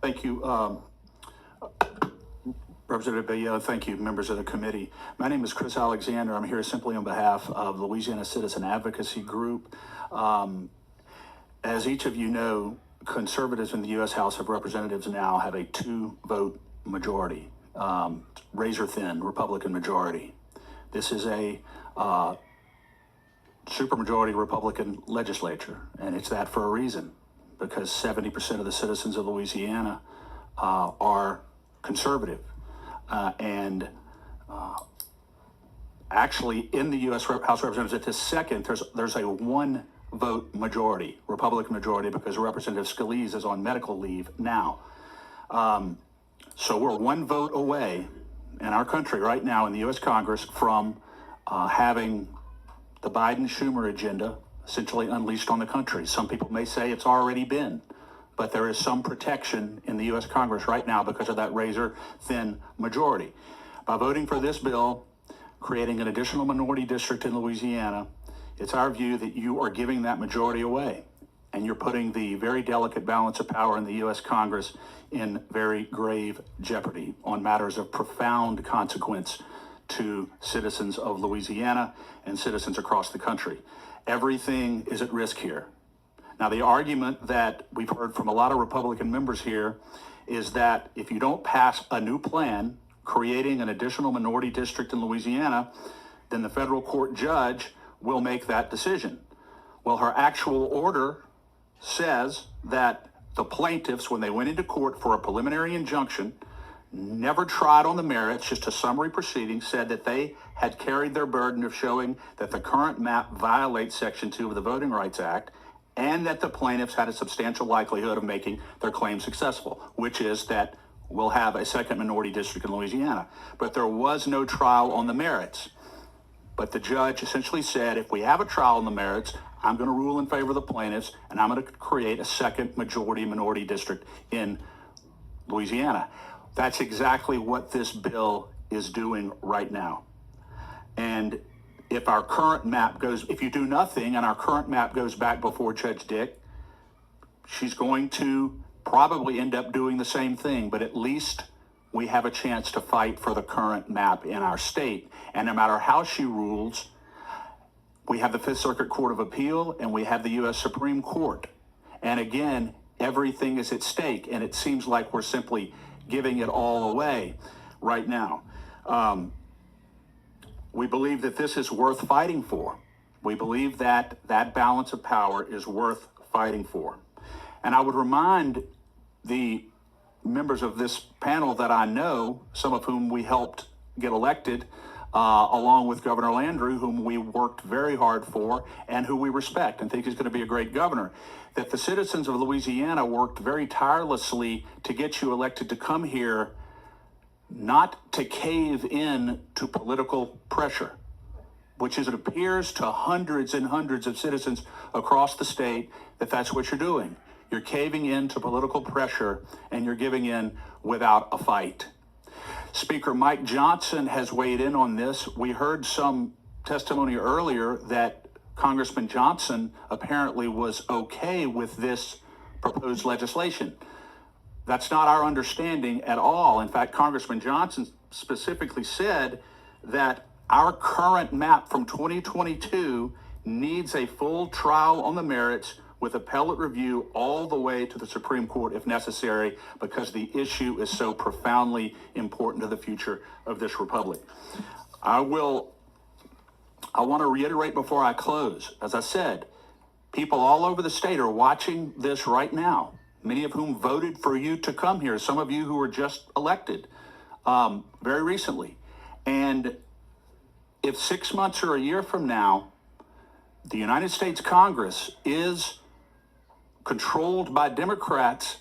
Thank you, Representative Bayeux. Thank you, members of the committee. My name is Chris Alexander. I'm here simply on behalf of the Louisiana Citizen Advocacy Group. As each of you know, conservatives in the U.S. House of Representatives now have a 2-vote majority, razor-thin Republican majority. This is a supermajority Republican legislature, and it's that for a reason, because 70% of the citizens of Louisiana are conservative. Actually, in the U.S. House of Representatives at this second, there's a 1-vote majority, Republican majority, because Representative Scalise is on medical leave now. So we're 1 vote away in our country right now in the U.S. Congress from having the Biden-Schumer agenda essentially unleashed on the country. Some people may say it's already been, but there is some protection in the U.S. Congress right now because of that razor-thin majority. By voting for this bill, creating an additional minority district in Louisiana, it's our view that you are giving that majority away, and you're putting the very delicate balance of power in the U.S. Congress in very grave jeopardy on matters of profound consequence to citizens of Louisiana and citizens across the country. Everything is at risk here. Now, the argument that we've heard from a lot of Republican members here is that if you don't pass a new plan creating an additional minority district in Louisiana, then the federal court judge will make that decision. Well, her actual order says that the plaintiffs, when they went into court for a preliminary injunction, never tried on the merits, just a summary proceeding, said that they had carried their burden of showing that the current map violates Section 2 of the Voting Rights Act, and that the plaintiffs had a substantial likelihood of making their claim successful, which is that we'll have a second minority district in Louisiana. But there was no trial on the merits. But the judge essentially said, if we have a trial on the merits, I'm going to rule in favor of the plaintiffs, and I'm going to create a second majority minority district in Louisiana. That's exactly what this bill is doing right now. And if our current map goes, if you do nothing and our current map goes back before Judge Dick, she's going to probably end up doing the same thing, but at least we have a chance to fight for the current map in our state. And no matter how she rules, we have the Fifth Circuit Court of Appeal and we have the U.S. Supreme Court. And again, everything is at stake, and it seems like we're simply giving it all away right now. We believe that this is worth fighting for. We believe that that balance of power is worth fighting for. And I would remind the members of this panel that I know, some of whom we helped get elected, along with Governor Landrieu, whom we worked very hard for and who we respect and think is going to be a great governor, that the citizens of Louisiana worked very tirelessly to get you elected to come here, not to cave in to political pressure, which is, it appears to hundreds and hundreds of citizens across the state that that's what you're doing. You're caving in to political pressure and you're giving in without a fight. Speaker Mike Johnson has weighed in on this. We heard some testimony earlier that Congressman Johnson apparently was okay with this proposed legislation. That's not our understanding at all. In fact, Congressman Johnson specifically said that our current map from 2022 needs a full trial on the merits with appellate review all the way to the Supreme Court if necessary, because the issue is so profoundly important to the future of this republic. I want to reiterate before I close, as I said, people all over the state are watching this right now, many of whom voted for you to come here, some of you who were just elected very recently. And if 6 months or a year from now, the United States Congress is controlled by Democrats,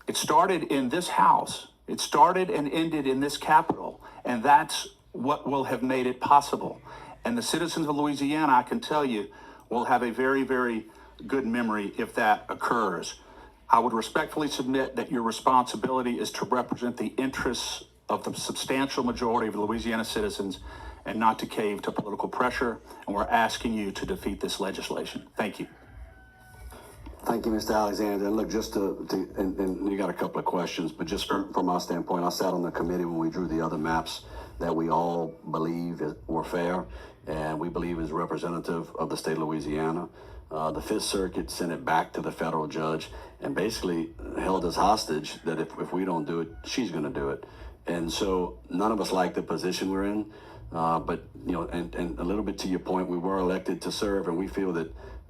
it started in this House. It started and ended in this Capitol. And that's what will have made it possible. And the citizens of Louisiana, I can tell you, will have a very, very good memory if that occurs. I would respectfully submit that your responsibility is to represent the interests of the substantial majority of Louisiana citizens and not to cave to political pressure. And we're asking you to defeat this legislation. Thank you. Thank you, Mr. Alexander. And look, just and you got a couple of questions, but just from our standpoint, I sat on the committee when we drew the other maps that we all believe were fair, and we believe is representative of the state of Louisiana. The Fifth Circuit sent it back to the federal judge and basically held us hostage that if we don't do it, she's going to do it. And so none of us like the position we're in. But, you know, and a little bit to your point, we were elected to serve, and we feel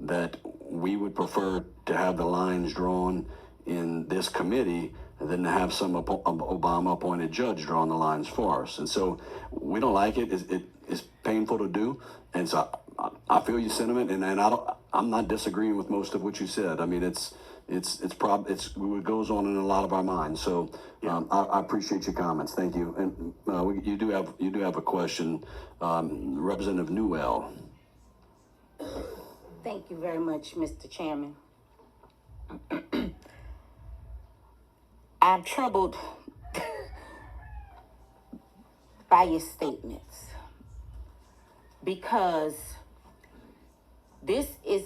that we would prefer to have the lines drawn in this committee than to have some Obama appointed judge drawing the lines for us. And so we don't like it. It's painful to do. And so I feel your sentiment, and I'm not disagreeing with most of what you said. I mean, it's what goes on in a lot of our minds. So I appreciate your comments. Thank you. And you do have a question, Representative Newell. Thank you very much, Mr. Chairman. I'm troubled by your statements because this is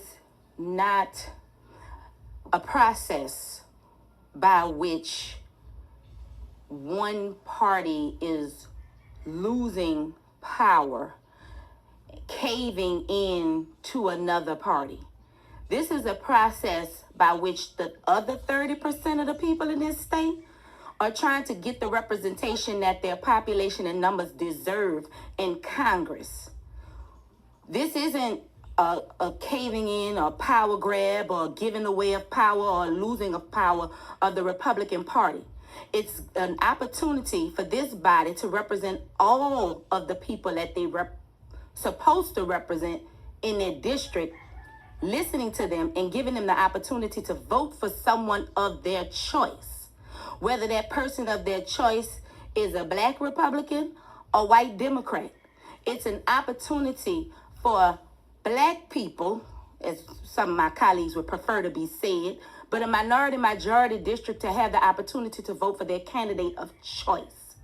not a process by which one party is losing power, caving in to another party. This is a process by which the other 30% of the people in this state are trying to get the representation that their population and numbers deserve in Congress. This isn't a caving in or power grab or giving away of power or losing of power of the Republican Party. It's an opportunity for this body to represent all of the people that they supposed to represent in their district, listening to them and giving them the opportunity to vote for someone of their choice. Whether that person of their choice is a black Republican or white Democrat. It's an opportunity for black people, as some of my colleagues would prefer to be said, but a minority-majority district to have the opportunity to vote for their candidate of choice.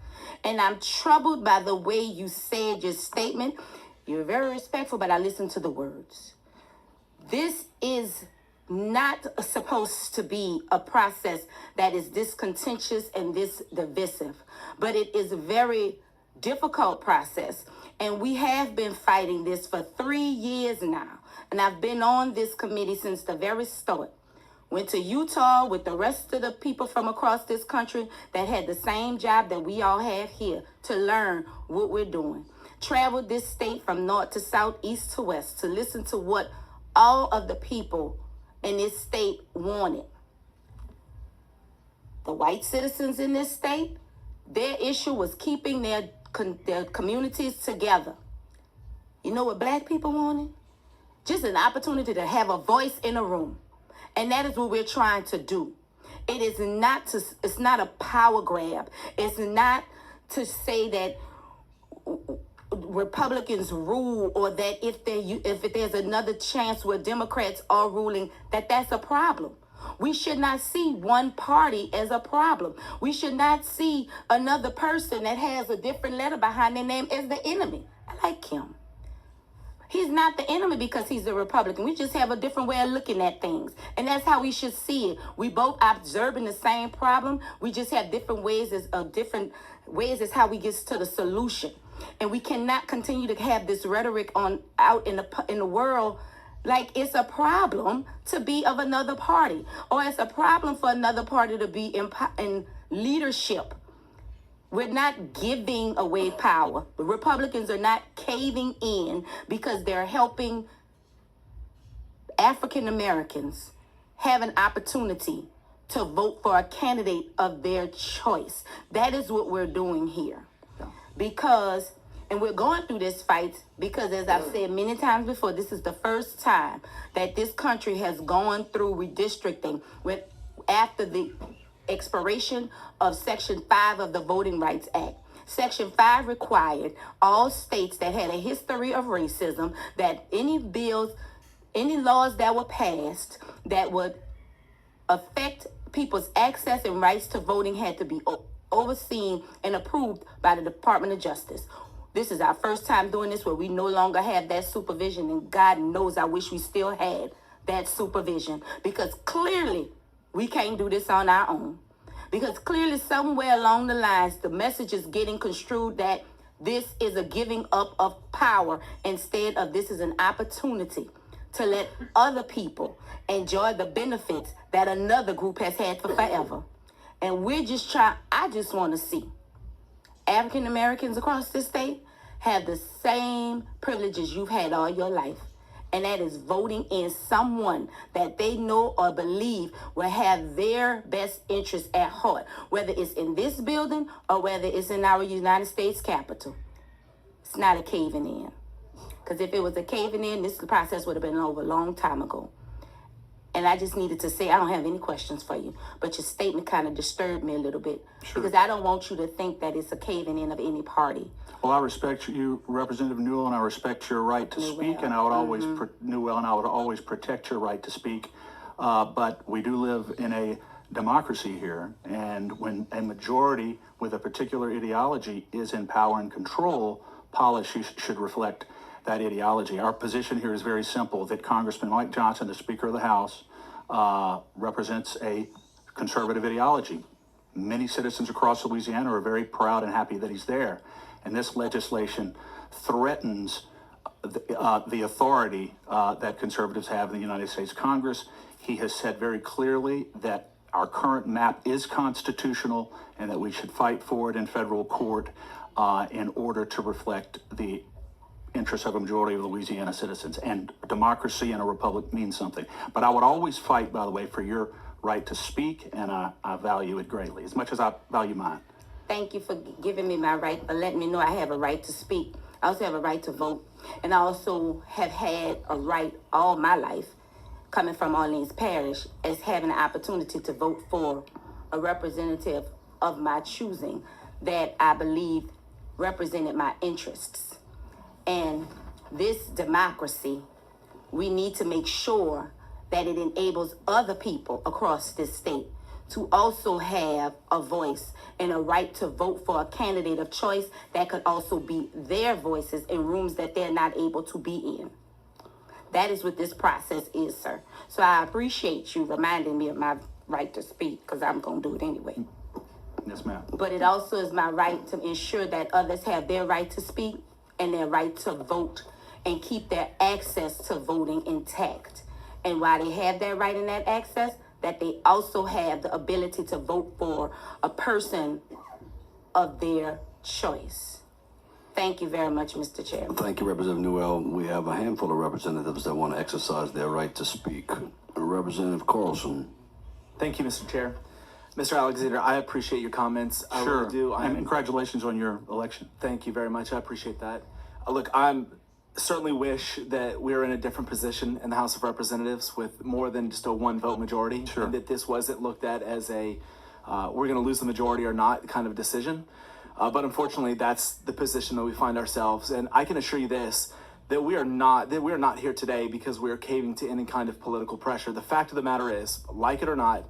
And I'm troubled by the way you said your statement. You're very respectful, but I listened to the words. This is not supposed to be a process that is this contentious and this divisive, but it is a very difficult process. And we have been fighting this for 3 years now. And I've been on this committee since the very start. Went to Utah with the rest of the people from across this country that had the same job that we all have here to learn what we're doing. Traveled this state from north to south, east to west to listen to what all of the people in this state wanted. The white citizens in this state, their issue was keeping their communities together. You know what black people wanted? Just an opportunity to have a voice in a room. And that is what we're trying to do. It's not a power grab. It's not to say that Republicans rule, or that if there's another chance where Democrats are ruling, that's a problem. We should not see one party as a problem. We should not see another person that has a different letter behind their name as the enemy. I like him. He's not the enemy because he's a Republican. We just have a different way of looking at things. And that's how we should see it. We both observing the same problem. We just have different ways as how we get to the solution. And we cannot continue to have this rhetoric out in the world like it's a problem to be of another party, or it's a problem for another party to be in leadership. We're not giving away power. The Republicans are not caving in because they're helping African Americans have an opportunity to vote for a candidate of their choice. That is what we're doing here. And we're going through this fight because, as I've said many times before, this is the first time that this country has gone through redistricting after the expiration of Section 5 of the Voting Rights Act. Section 5 required all states that had a history of racism that any laws that were passed that would affect people's access and rights to voting had to be overseen and approved by the Department of Justice. This is our first time doing this where we no longer have that supervision, and God knows I wish we still had that supervision, because clearly we can't do this on our own. Because clearly somewhere along the lines, the message is getting construed that this is a giving up of power instead of this is an opportunity to let other people enjoy the benefits that another group has had for forever. And I just want to see African Americans across this state have the same privileges you've had all your life. And that is voting in someone that they know or believe will have their best interests at heart, whether it's in this building or whether it's in our United States Capitol. It's not a caving in. Because if it was a caving in, this process would have been over a long time ago. And I just needed to say, I don't have any questions for you, but your statement kind of disturbed me a little bit. Sure. Because I don't want you to think that it's a caving in of any party. Well, I respect you, Representative Newell, and I respect your right to speak, and I would always, Newell, and I would always protect your right to speak. But we do live in a democracy here, and when a majority with a particular ideology is in power and control, policy should reflect that ideology. Our position here is very simple, that Congressman Mike Johnson, the Speaker of the House, represents a conservative ideology. Many citizens across Louisiana are very proud and happy that he's there. And this legislation threatens the authority that conservatives have in the United States Congress. He has said very clearly that our current map is constitutional and that we should fight for it in federal court in order to reflect the interests of a majority of Louisiana citizens. And democracy in a republic means something. But I would always fight, by the way, for your right to speak, and I value it greatly, as much as I value mine. Thank you for giving me my right, but letting me know I have a right to speak. I also have a right to vote, and I also have had a right all my life, coming from Orleans Parish, as having an opportunity to vote for a representative of my choosing that I believe represented my interests. And this democracy, we need to make sure that it enables other people across this state to also have a voice and a right to vote for a candidate of choice that could also be their voices in rooms that they're not able to be in. That is what this process is, sir. So I appreciate you reminding me of my right to speak, because I'm going to do it anyway. Yes, ma'am. But it also is my right to ensure that others have their right to speak and their right to vote and keep their access to voting intact. And while they have that right and that access, that they also have the ability to vote for a person of their choice. Thank you very much, Mr. Chair. Thank you, Representative Newell. We have a handful of representatives that want to exercise their right to speak. Representative Carlson. Thank you, Mr. Chair. Mr. Alexander, I appreciate your comments. I Sure. really do. And congratulations on your election. Thank you very much. I appreciate that. Look, I'm certainly wish that we were in a different position in the House of Representatives with more than just a one vote majority. Sure. And that this wasn't looked at as a we're going to lose the majority or not kind of decision. But unfortunately, that's the position that we find ourselves. And I can assure you this, that we are not here today because we are caving to any kind of political pressure. The fact of the matter is, like it or not,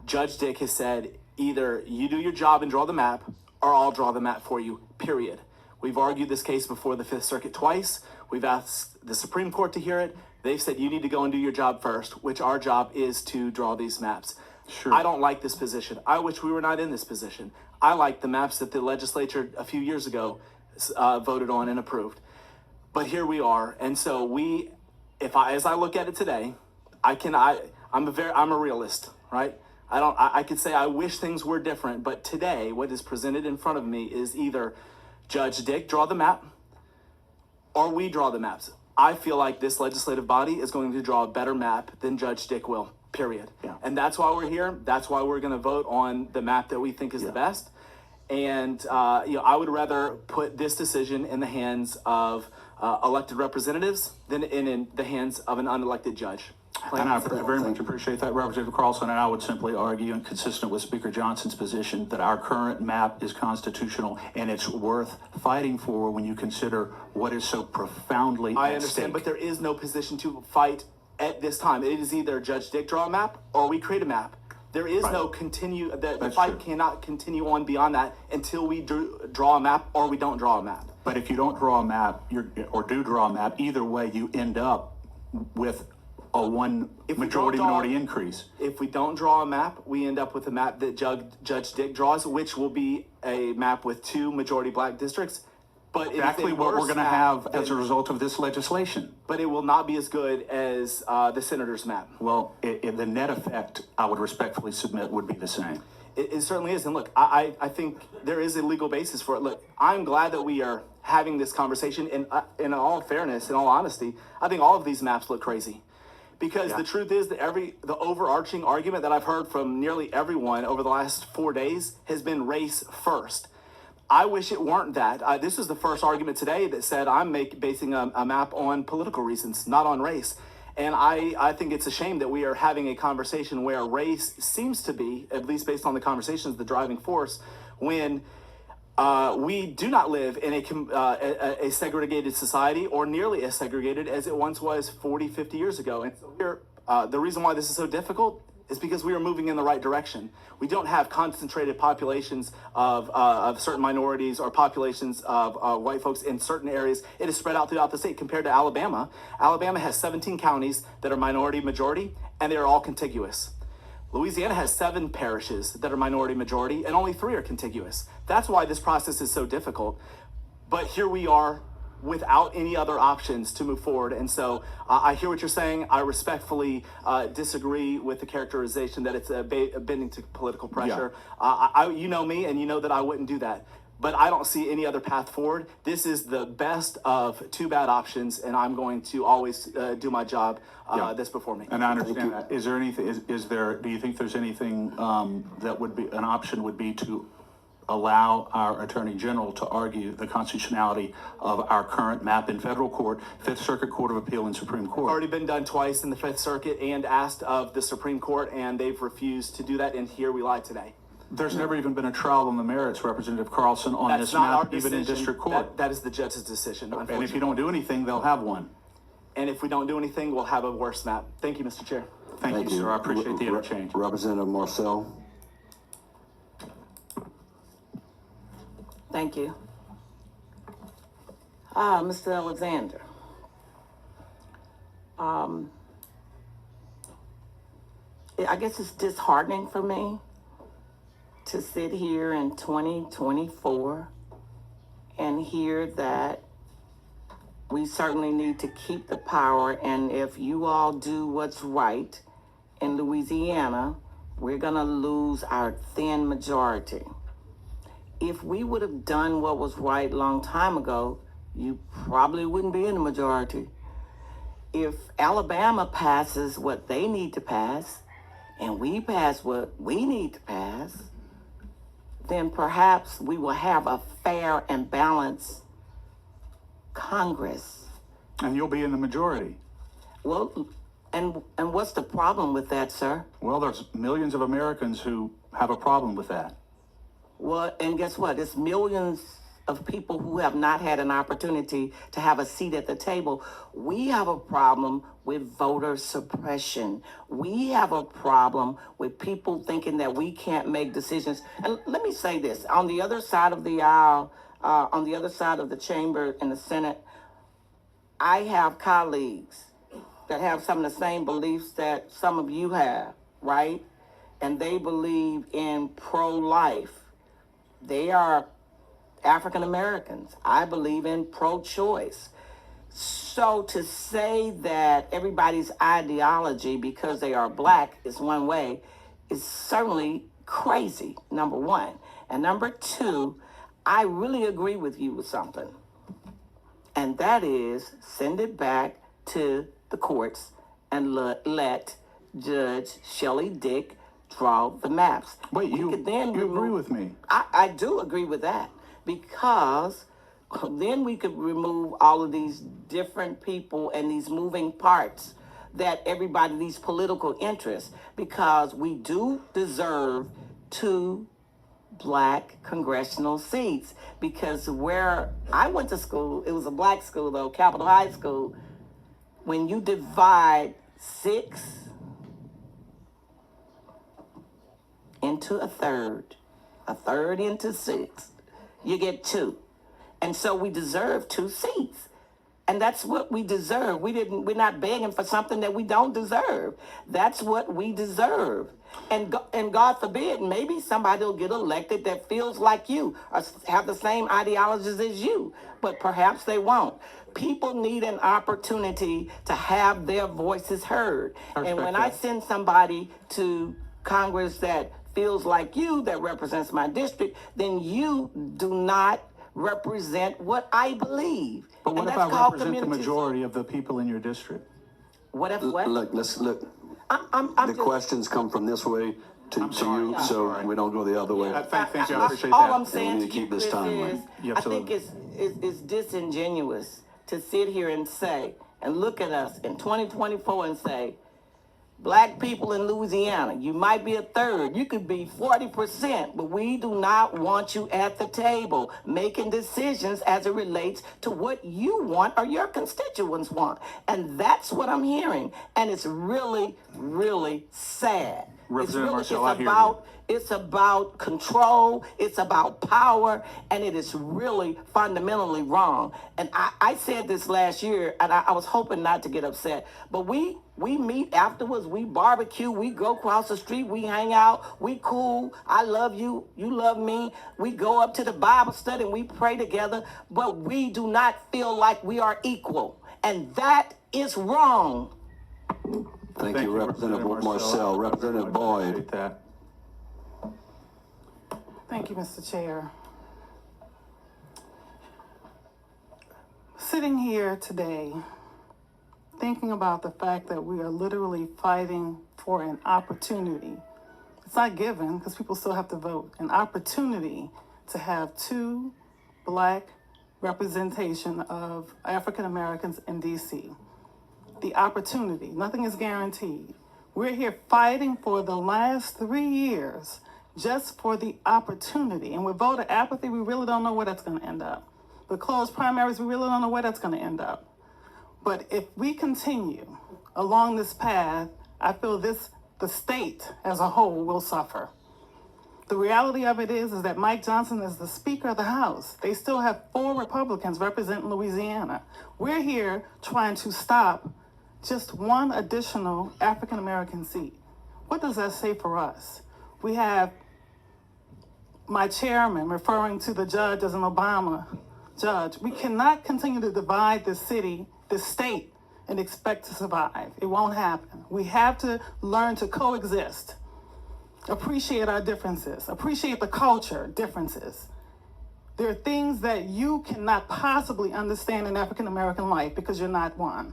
Judge Dick has said either you do your job and draw the map, or I'll draw the map for you, period. We've argued this case before the Fifth Circuit twice. We've asked the Supreme Court to hear it. They've said you need to go and do your job first, which our job is to draw these maps. Sure. I don't like this position. I wish we were not in this position. I like the maps that the legislature a few years ago voted on and approved. But here we are. And so as I look at it today, I'm a realist, right? I could say I wish things were different, but today what is presented in front of me is either Judge Dick draw the map or we draw the maps. I feel like this legislative body is going to draw a better map than Judge Dick will, period. Yeah. And that's why we're here. That's why we're going to vote on the map that we think is the best. And I would rather put this decision in the hands of elected representatives than in the hands of an unelected judge. And I very much appreciate that, Representative Carlson, and I would simply argue, and consistent with Speaker Johnson's position, that our current map is constitutional, and it's worth fighting for when you consider what is so profoundly I at understand, stake. but there is no position to fight at this time. It is either Judge Dick draw a map or we create a map. There is no continue. The fight true. cannot continue on beyond that until we draw a map or we don't draw a map. But if you don't draw a map, or do draw a map, either way, you end up with a one majority minority increase. If we don't draw a map, we end up with a map that Judge Dick draws, which will be a map with 2 majority black districts. But Exactly what we're going to have as a result of this legislation. But it will not be as good as the senator's map. Well, the net effect, I would respectfully submit, would be the same. It certainly is. And look, I think there is a legal basis for it. Look, I'm glad that we are having this conversation. And in all fairness, in all honesty, I think all of these maps look crazy. Because the truth is that the overarching argument that I've heard from nearly everyone over the last 4 days has been race first. I wish it weren't that. This is the first argument today that said I'm basing a map on political reasons, not on race. And I think it's a shame that we are having a conversation where race seems to be, at least based on the conversations, the driving force, when we do not live in a segregated society, or nearly as segregated as it once was 40, 50 years ago. And so the reason why this is so difficult is because we are moving in the right direction. We don't have concentrated populations of certain minorities or populations of white folks in certain areas. It is spread out throughout the state compared to Alabama. Alabama has 17 counties that are minority majority, and they are all contiguous. Louisiana has 7 parishes that are minority majority, and only 3 are contiguous. That's why this process is so difficult. But here we are without any other options to move forward. And so I hear what you're saying. I respectfully disagree with the characterization that it's bending to political pressure. Yeah. You know me, and you know that I wouldn't do that. But I don't see any other path forward. This is the best of 2 bad options, and I'm going to always do my job that's before me. And I understand that. Is there anything? Do you think there's anything that would be an option? Would be to allow our Attorney General to argue the constitutionality of our current map in federal court, Fifth Circuit Court of Appeal, and Supreme Court? Already been done twice in the Fifth Circuit and asked of the Supreme Court, and they've refused to do that. And here we lie today. There's never even been a trial on the merits, Representative Carlson, on this map, even in district court. That is the judge's decision, unfortunately. And if you don't do anything, they'll have one. And if we don't do anything, we'll have a worse map. Thank you, Mr. Chair. Thank you, sir. I appreciate the interchange. Representative Marcel. Thank you. Mr. Alexander. I guess it's disheartening for me to sit here in 2024 and hear that we certainly need to keep the power, and if you all do what's right in Louisiana, we're gonna lose our thin majority. If we would have done what was right a long time ago, you probably wouldn't be in the majority. If Alabama passes what they need to pass, and we pass what we need to pass, then perhaps we will have a fair and balanced Congress. And you'll be in the majority. Well, and what's the problem with that, sir? Well, there's millions of Americans who have a problem with that. Well, and guess what? It's millions of people who have not had an opportunity to have a seat at the table. We have a problem with voter suppression. We have a problem with people thinking that we can't make decisions. And let me say this, on the other side of the aisle, on the other side of the chamber in the Senate, I have colleagues that have some of the same beliefs that some of you have, right? And they believe in pro-life. They are African Americans. I believe in pro-choice. So to say that everybody's ideology, because they are black, is one way, is certainly crazy, number one. And number two, I really agree with you with something. And that is send it back to the courts and let Judge Shelley Dick draw the maps. Wait, you agree with me? I do agree with that, because then we could remove all of these different people and these moving parts that everybody, these political interests, because we do deserve 2 black congressional seats. Because where I went to school, it was a black school though, Capitol High School. When you divide 6 into a third into 6, you get 2. And so we deserve 2 seats. And that's what we deserve. We're not begging for something that we don't deserve. That's what we deserve. And God forbid, maybe somebody will get elected that feels like you or have the same ideologies as you, but perhaps they won't. People need an opportunity to have their voices heard. And when I send somebody to Congress that feels like you, that represents my district, then you do not represent what I believe. But what And if that's I called represent the community- majority of the people in your district? What if what? Look, look. I'm The just, questions come from this way to sorry, you, I'm so sorry. we don't go the other way. Thank you, I appreciate all that. I'm saying we to need to you, keep this Chris, timeline. is Yeah, I think absolutely. it's disingenuous to sit here and say and look at us in 2024 and say, Black people in Louisiana, you might be a third, you could be 40%, but we do not want you at the table making decisions as it relates to what you want or your constituents want. And that's what I'm hearing. And it's really, really sad. Representative Marcel, I hear you. It's about control, it's about power, and it is really fundamentally wrong. And I said this last year, and I was hoping not to get upset, but we meet afterwards, we barbecue, we go across the street, we hang out, we cool, I love you, you love me, we go up to the Bible study and we pray together, but we do not feel like we are equal. And that is wrong. Thank you, Representative Marcel. Representative I Boyd. appreciate that. Thank you, Mr. Chair. Sitting here today, thinking about the fact that we are literally fighting for an opportunity. It's not given because people still have to vote. An opportunity to have two Black representation of African Americans in DC. The opportunity, nothing is guaranteed. We're here fighting for the last 3 years just for the opportunity. And with voter apathy, we really don't know where that's going to end up. With closed primaries, we really don't know where that's going to end up. But if we continue along this path, I feel the state as a whole will suffer. The reality of it is that Mike Johnson is the Speaker of the House. They still have 4 Republicans representing Louisiana. We're here trying to stop just one additional African American seat. What does that say for us? We have my chairman referring to the judge as an Obama judge. We cannot continue to divide this city, this state, and expect to survive. It won't happen. We have to learn to coexist, appreciate our differences, appreciate the culture differences. There are things that you cannot possibly understand in African American life because you're not one.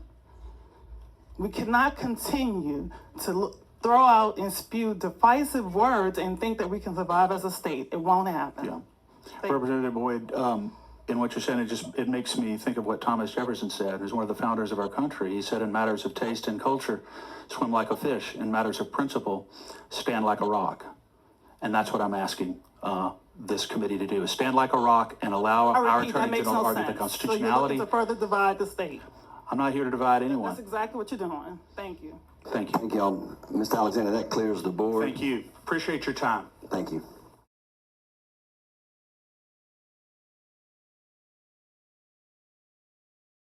We cannot continue to throw out and spew divisive words and think that we can survive as a state. It won't happen. Yeah. Thank you. Representative Boyd, in what you're saying, it makes me think of what Thomas Jefferson said, who's one of the founders of our country. He said, in matters of taste and culture, swim like a fish. In matters of principle, stand like a rock. And that's what I'm asking this committee to do, is stand like a rock and allow our I repeat, that attorney makes general to no argue the sense. So you're constitutionality. looking to further divide the state. I'm not here to divide anyone. That's exactly what you're doing. Thank you. Thank you. Thank y'all. Mr. Alexander, that clears the board. Thank you. Appreciate your time. Thank you.